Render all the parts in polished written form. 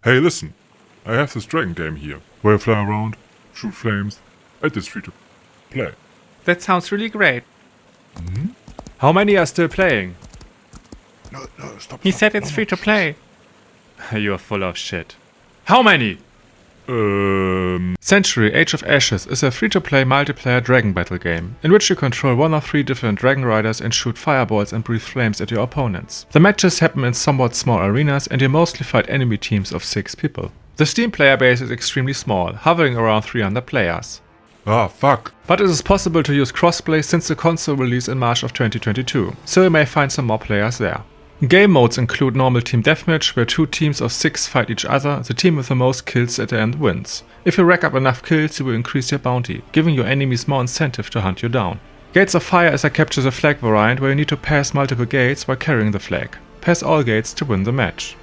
Hey, listen, I have this dragon game here, where you fly around, shoot flames, and it's free to play. That sounds really great. How many are still playing? No, stop. He said it's free to play. You're full of shit. How many? Century Age of Ashes is a free-to-play multiplayer dragon battle game, in which you control one of 3 different dragon riders and shoot fireballs and breathe flames at your opponents. The matches happen in somewhat small arenas and you mostly fight enemy teams of 6 people. The Steam player base is extremely small, hovering around 300 players. Ah, fuck. But it is possible to use crossplay since the console release in March of 2022, so you may find some more players there. Game modes include normal team deathmatch, where 2 teams of 6 fight each other. The team with the most kills at the end wins. If you rack up enough kills, you will increase your bounty, giving your enemies more incentive to hunt you down. Gates of Fire is a capture the flag variant where you need to pass multiple gates while carrying the flag. Pass all gates to win the match.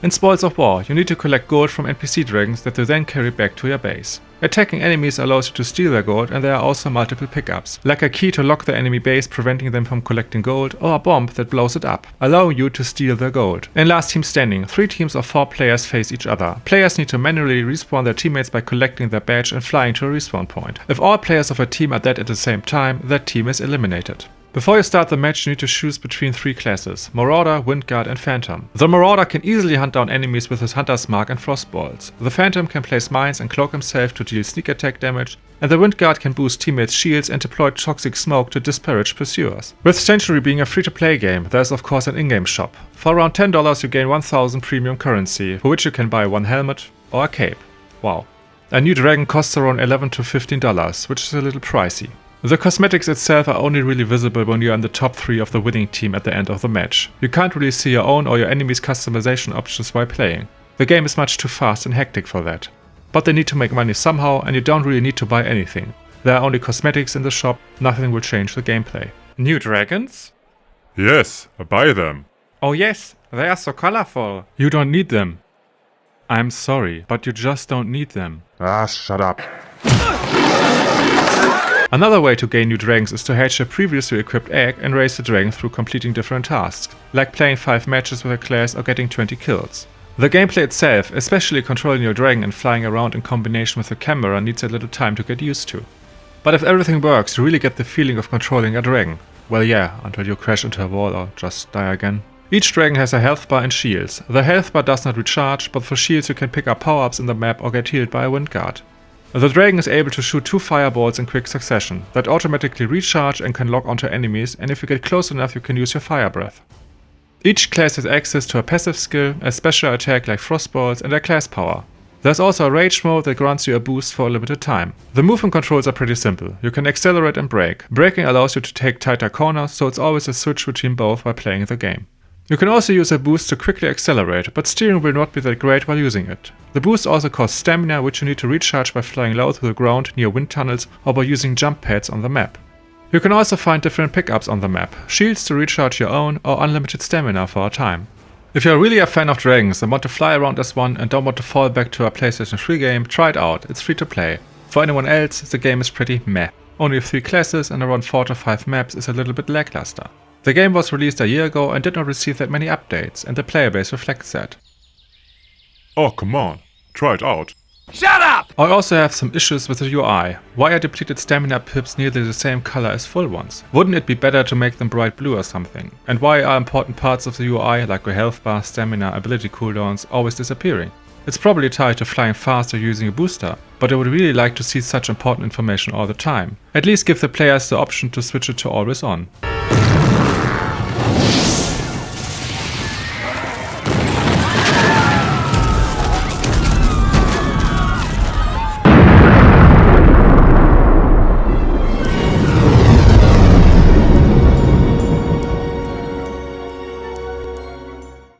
In Spoils of War, you need to collect gold from NPC dragons that you then carry back to your base. Attacking enemies allows you to steal their gold, and there are also multiple pickups, like a key to lock the enemy base preventing them from collecting gold, or a bomb that blows it up, allowing you to steal their gold. In Last Team Standing, 3 teams of 4 players face each other. Players need to manually respawn their teammates by collecting their badge and flying to a respawn point. If all players of a team are dead at the same time, that team is eliminated. Before you start the match, you need to choose between 3 classes: Marauder, Windguard and Phantom. The Marauder can easily hunt down enemies with his Hunter's Mark and Frostballs. The Phantom can place mines and cloak himself to deal sneak attack damage, and the Windguard can boost teammates' shields and deploy toxic smoke to disparage pursuers. With Century being a free-to-play game, there is of course an in-game shop. For around $10 you gain 1000 premium currency, for which you can buy 1 helmet or a cape. Wow. A new dragon costs around $11 to $15, which is a little pricey. The cosmetics itself are only really visible when you are in the top 3 of the winning team at the end of the match. You can't really see your own or your enemy's customization options while playing. The game is much too fast and hectic for that. But they need to make money somehow, and you don't really need to buy anything. There are only cosmetics in the shop, nothing will change the gameplay. New dragons? Yes, I buy them. Oh yes, they are so colorful. You don't need them. I'm sorry, but you just don't need them. Ah, shut up. Another way to gain new dragons is to hatch a previously equipped egg and raise the dragon through completing different tasks, like playing 5 matches with a class or getting 20 kills. The gameplay itself, especially controlling your dragon and flying around in combination with the camera, needs a little time to get used to. But if everything works, you really get the feeling of controlling a dragon. Well yeah, until you crash into a wall or just die again. Each dragon has a health bar and shields. The health bar does not recharge, but for shields you can pick up power-ups in the map or get healed by a Windguard. The dragon is able to shoot 2 fireballs in quick succession that automatically recharge and can lock onto enemies, and if you get close enough you can use your fire breath. Each class has access to a passive skill, a special attack like frostballs, and a class power. There's also a rage mode that grants you a boost for a limited time. The movement controls are pretty simple. You can accelerate and brake. Braking allows you to take tighter corners, so it's always a switch between both while playing the game. You can also use a boost to quickly accelerate, but steering will not be that great while using it. The boost also costs stamina, which you need to recharge by flying low through the ground near wind tunnels or by using jump pads on the map. You can also find different pickups on the map, shields to recharge your own or unlimited stamina for a time. If you're really a fan of dragons and want to fly around as one and don't want to fall back to a PlayStation 3 game, try it out, it's free to play. For anyone else, the game is pretty meh. Only 3 classes and around 4 to 5 maps is a little bit lackluster. The game was released a year ago and did not receive that many updates, and the player base reflects that. Oh, come on. Try it out. Shut up! I also have some issues with the UI. Why are depleted stamina pips nearly the same color as full ones? Wouldn't it be better to make them bright blue or something? And why are important parts of the UI, like a health bar, stamina, ability cooldowns, always disappearing? It's probably tied to flying fast or using a booster, but I would really like to see such important information all the time. At least give the players the option to switch it to always on.